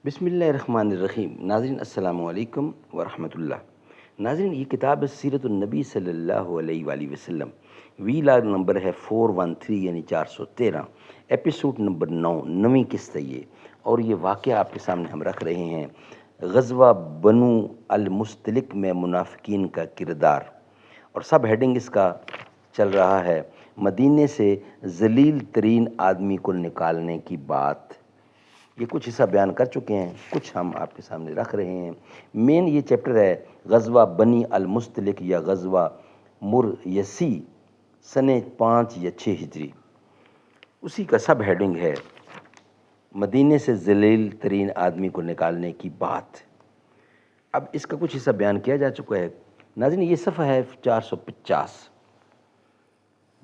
بسم اللہ الرحمن الرحیم۔ ناظرین السلام علیکم ورحمۃ اللہ۔ ناظرین یہ کتاب ہے سیرت النبی صلی اللہ علیہ وآلہ وسلم، وی لاگ نمبر ہے 413 یعنی 413، ایپیسوڈ نمبر 9، نویں قسط ہے یہ، اور یہ واقعہ آپ کے سامنے ہم رکھ رہے ہیں غزوہ بنو المستلق میں منافقین کا کردار، اور سب ہیڈنگ اس کا چل رہا ہے مدینے سے ذلیل ترین آدمی کو نکالنے کی بات۔ یہ کچھ حصہ بیان کر چکے ہیں، کچھ ہم آپ کے سامنے رکھ رہے ہیں۔ مین یہ چیپٹر ہے غزوہ بنی المستلق یا غزوہ مریسی سنہ 5 یا 6 ہجری، اسی کا سب ہیڈنگ ہے مدینے سے ذلیل ترین آدمی کو نکالنے کی بات۔ اب اس کا کچھ حصہ بیان کیا جا چکا ہے۔ ناظرین یہ صفحہ ہے 450،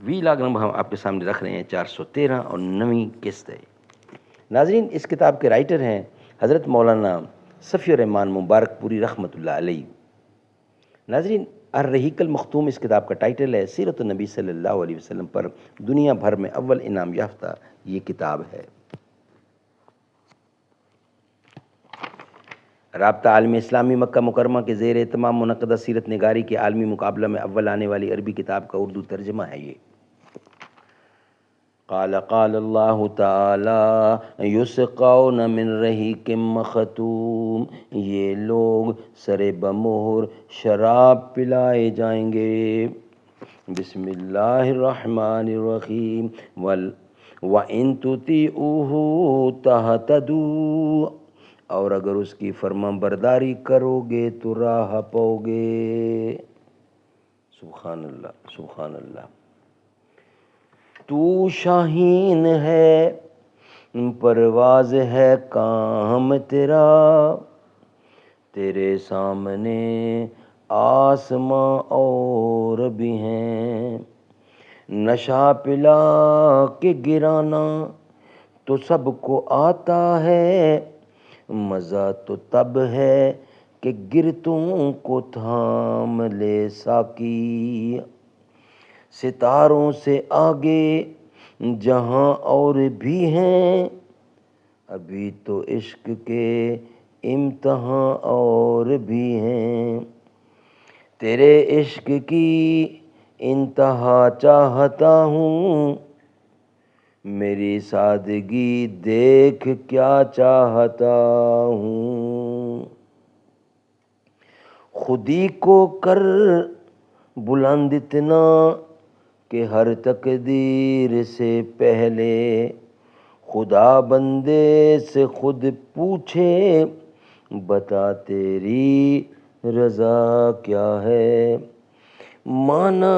وی لاگ نمبر ہم آپ کے سامنے رکھ رہے ہیں 413 اور نویں قسط ہے۔ ناظرین اس کتاب کے رائٹر ہیں حضرت مولانا صفی الرحمن مبارک پوری رحمۃ اللہ علیہ۔ ناظرین الرحیق المختوم اس کتاب کا ٹائٹل ہے، سیرت النبی صلی اللہ علیہ وسلم پر دنیا بھر میں اول انعام یافتہ یہ کتاب ہے۔ رابطہ عالم اسلامی مکہ مکرمہ کے زیر اہتمام منعقدہ سیرت نگاری کے عالمی مقابلہ میں اول آنے والی عربی کتاب کا اردو ترجمہ ہے یہ۔ قال اللہ تعالی یسقون من رحیق مختوم، یہ لوگ سر بمہر شراب پلائے جائیں گے۔ بسم اللہ الرحمن الرحیم وَإِن تُطِیعُوهُ تَهْتَدُوا، اور اگر اس کی فرمان برداری کرو گے تو راہ پاؤ گے۔ سبحان اللہ سبحان اللہ۔ تو شاہین ہے پرواز ہے کام تیرا، تیرے سامنے آسماں اور بھی ہیں، نشہ پلا کے گرانا تو سب کو آتا ہے، مزہ تو تب ہے کہ گرتوں کو تھام لے ساقی، ستاروں سے آگے جہاں اور بھی ہیں، ابھی تو عشق کے امتحان اور بھی ہیں، تیرے عشق کی انتہا چاہتا ہوں، میری سادگی دیکھ کیا چاہتا ہوں، خودی کو کر بلند اتنا کہ ہر تقدیر سے پہلے خدا بندے سے خود پوچھے، بتا تیری رضا کیا ہے، مانا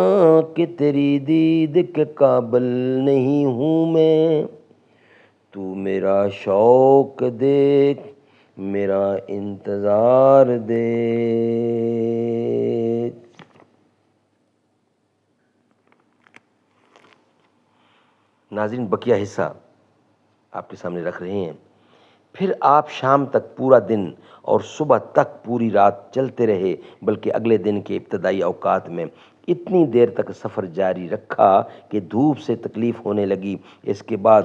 کہ تیری دید کے قابل نہیں ہوں میں، تو میرا شوق دیکھ میرا انتظار دیکھ۔ ناظرین بقیہ حصہ آپ کے سامنے رکھ رہے ہیں۔ پھر آپ شام تک پورا دن اور صبح تک پوری رات چلتے رہے، بلکہ اگلے دن کے ابتدائی اوقات میں اتنی دیر تک سفر جاری رکھا کہ دھوپ سے تکلیف ہونے لگی۔ اس کے بعد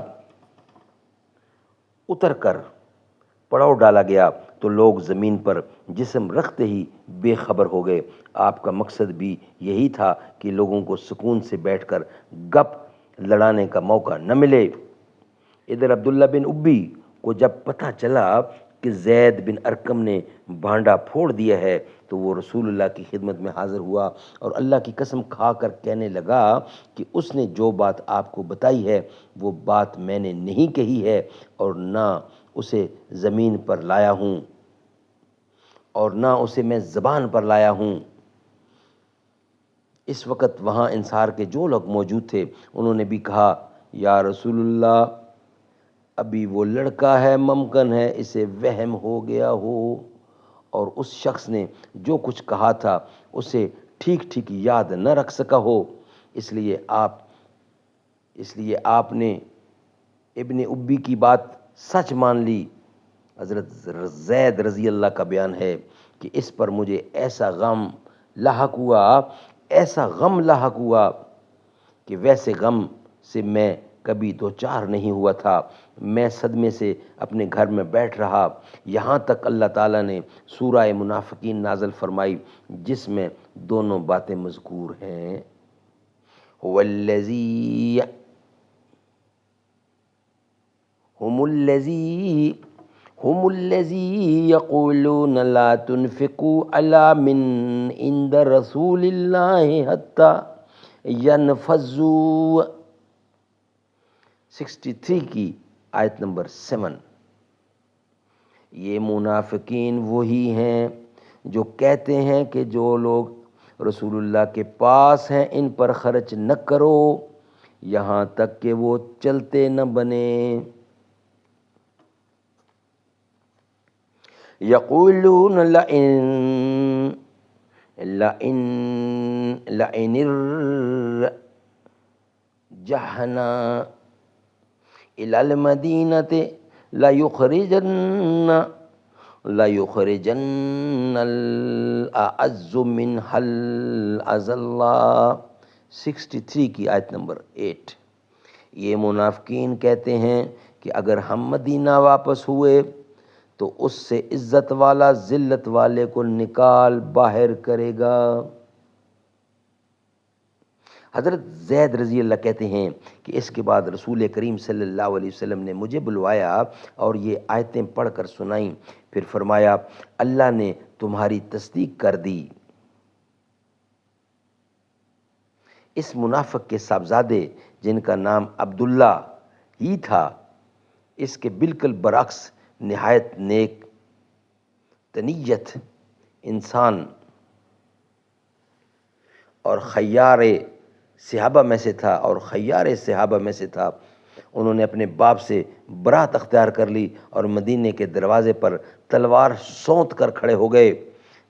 اتر کر پڑاؤ ڈالا گیا تو لوگ زمین پر جسم رکھتے ہی بے خبر ہو گئے۔ آپ کا مقصد بھی یہی تھا کہ لوگوں کو سکون سے بیٹھ کر گپ لڑانے کا موقع نہ ملے۔ ادھر عبداللہ بن ابی کو جب پتہ چلا کہ زید بن ارقم نے بھانڈا پھوڑ دیا ہے تو وہ رسول اللہ کی خدمت میں حاضر ہوا اور اللہ کی قسم کھا کر کہنے لگا کہ اس نے جو بات آپ کو بتائی ہے وہ بات میں نے نہیں کہی ہے، اور نہ اسے زمین پر لایا ہوں اور نہ اسے میں زبان پر لایا ہوں۔ اس وقت وہاں انصار کے جو لوگ موجود تھے انہوں نے بھی کہا، یا رسول اللہ، ابھی وہ لڑکا ہے، ممکن ہے اسے وہم ہو گیا ہو اور اس شخص نے جو کچھ کہا تھا اسے ٹھیک ٹھیک یاد نہ رکھ سکا ہو، اس لیے آپ نے ابن ابی کی بات سچ مان لی۔ حضرت زید رضی اللہ کا بیان ہے کہ اس پر مجھے ایسا غم لاحق ہوا کہ ویسے غم سے میں کبھی دو چار نہیں ہوا تھا، میں صدمے سے اپنے گھر میں بیٹھ رہا، یہاں تک اللہ تعالیٰ نے سورہ منافقین نازل فرمائی جس میں دونوں باتیں مذکور ہیں۔ والذی هم الذی یقولون لا تنفقوا علی من عند رسول اللہ حتی ینفضوا، 63 کی آیت نمبر 7۔ یہ منافقین وہی ہیں جو کہتے ہیں کہ جو لوگ رسول اللہ کے پاس ہیں ان پر خرچ نہ کرو یہاں تک کہ وہ چلتے نہ بنیں۔ یقولون لئن رجعنا إلى المدينة ليخرجن الأعز منها الأذل، 63 کی آیت نمبر 8۔ یہ منافقین کہتے ہیں کہ اگر ہم مدینہ واپس ہوئے تو اس سے عزت والا ذلت والے کو نکال باہر کرے گا۔ حضرت زید رضی اللہ کہتے ہیں کہ اس کے بعد رسول کریم صلی اللہ علیہ وسلم نے مجھے بلوایا اور یہ آیتیں پڑھ کر سنائیں، پھر فرمایا اللہ نے تمہاری تصدیق کر دی۔ اس منافق کے صاحبزادے جن کا نام عبداللہ ہی تھا، اس کے بالکل برعکس نہایت نیک تنیت انسان اور خیار صحابہ میں سے تھا انہوں نے اپنے باپ سے برات اختیار کر لی اور مدینے کے دروازے پر تلوار سونت کر کھڑے ہو گئے۔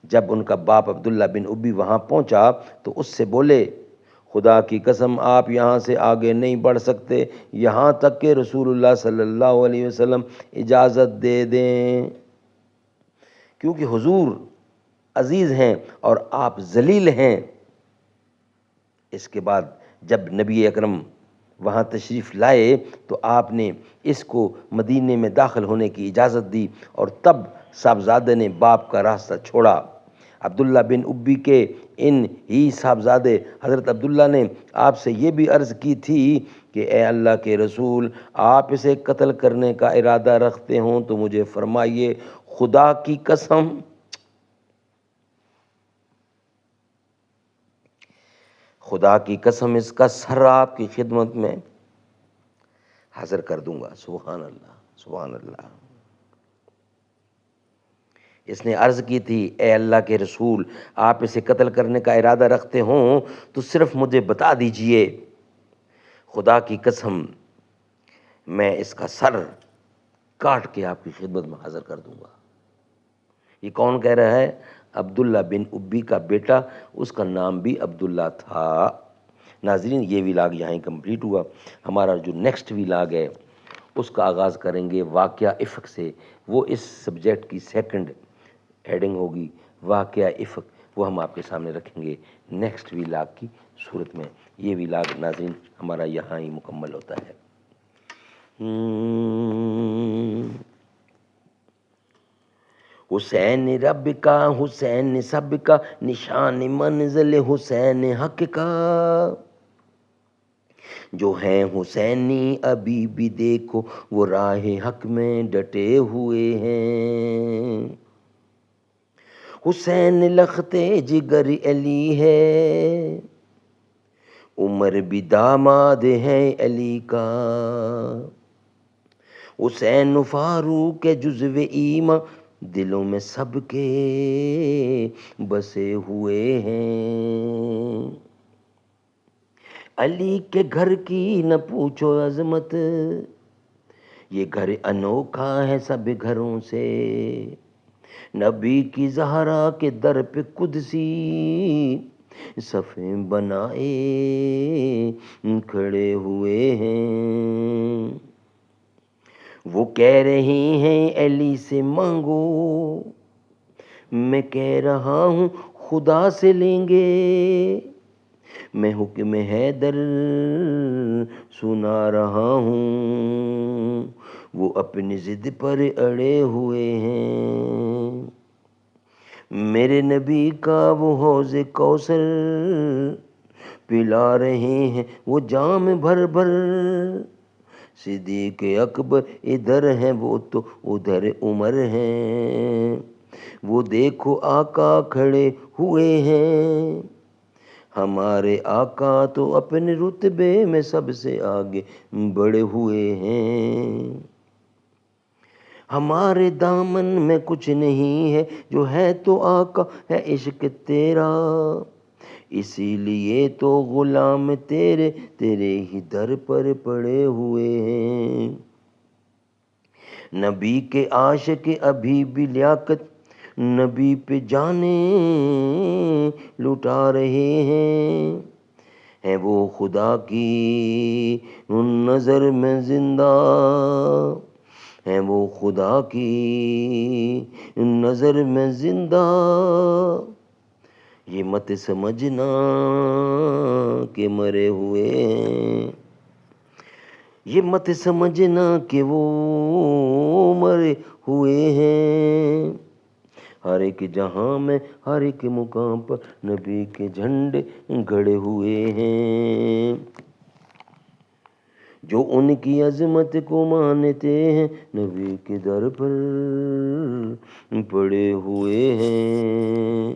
جب ان کا باپ عبداللہ بن ابی وہاں پہنچا تو اس سے بولے خدا کی قسم آپ یہاں سے آگے نہیں بڑھ سکتے یہاں تک کہ رسول اللہ صلی اللہ علیہ وسلم اجازت دے دیں، کیونکہ حضور عزیز ہیں اور آپ ذلیل ہیں۔ اس کے بعد جب نبی اکرم وہاں تشریف لائے تو آپ نے اس کو مدینے میں داخل ہونے کی اجازت دی اور تب صاحبزادے نے باپ کا راستہ چھوڑا۔ عبداللہ بن ابی کے ان ہی صاحبزادے حضرت عبداللہ نے آپ سے یہ بھی عرض کی تھی کہ اے اللہ کے رسول آپ اسے قتل کرنے کا ارادہ رکھتے ہوں تو مجھے فرمائیے، خدا کی قسم اس کا سر آپ کی خدمت میں حاضر کر دوں گا۔ سبحان اللہ، سبحان اللہ۔ اس نے عرض کی تھی اے اللہ کے رسول آپ اسے قتل کرنے کا ارادہ رکھتے ہوں تو صرف مجھے بتا دیجئے، خدا کی قسم میں اس کا سر کاٹ کے آپ کی خدمت میں حاضر کر دوں گا۔ یہ کون کہہ رہا ہے؟ عبداللہ بن ابی کا بیٹا، اس کا نام بھی عبداللہ تھا۔ ناظرین یہ ویلاگ یہاں کمپلیٹ ہوا۔ ہمارا جو نیکسٹ ویلاگ ہے اس کا آغاز کریں گے واقعہ افک سے، وہ اس سبجیکٹ کی سیکنڈ ہیڈنگ ہوگی واقعہ افک، وہ ہم آپ کے سامنے رکھیں گے نیکسٹ ویلاگ کی صورت میں۔ یہ ویلاگ ناظرین ہمارا یہاں ہی مکمل ہوتا ہے۔ حسین رب کا حسین سب کا نشان منزل حسین حق کا، جو ہیں حسینی ابھی بھی دیکھو وہ راہ حق میں ڈٹے ہوئے ہیں۔ حسین لخت جگر علی ہے، عمر بھی داماد ہے علی کا، حسین فاروق جزو ایمان دلوں میں سب کے بسے ہوئے ہیں۔ علی کے گھر کی نہ پوچھو عظمت، یہ گھر انوکھا ہے سب گھروں سے، نبی کی زہرا کے در پہ قدسی صفیں بنائے کھڑے ہوئے ہیں۔ وہ کہہ رہے ہیں علی سے مانگو، میں کہہ رہا ہوں خدا سے لیں گے، میں حکم حیدر سنا رہا ہوں، وہ اپنی ضد پر اڑے ہوئے ہیں۔ میرے نبی کا وہ حوض کوثر پلا رہے ہیں وہ جام بھر بھر، صدیق اکبر ادھر ہیں وہ تو ادھر عمر ہیں، وہ دیکھو آقا کھڑے ہوئے ہیں، ہمارے آقا تو اپنے رتبے میں سب سے آگے بڑھے ہوئے ہیں۔ ہمارے دامن میں کچھ نہیں ہے، جو ہے تو آقا ہے عشق تیرا، اسی لیے تو غلام تیرے تیرے ہی در پر پڑے ہوئے ہیں۔ نبی کے عاشق ابھی بھی لیاقت نبی پہ جانیں لٹا رہے ہیں وہ خدا کی نظر میں زندہ، ہیں وہ خدا کی نظر میں زندہ، یہ مت سمجھنا کہ مرے ہوئے ہیں، یہ مت سمجھنا کہ وہ مرے ہوئے ہیں، ہر ایک جہاں میں ہر ایک مقام پر نبی کے جھنڈے گڑے ہوئے ہیں، جو ان کی عظمت کو مانتے ہیں نبی کے در پر پڑے ہوئے ہیں۔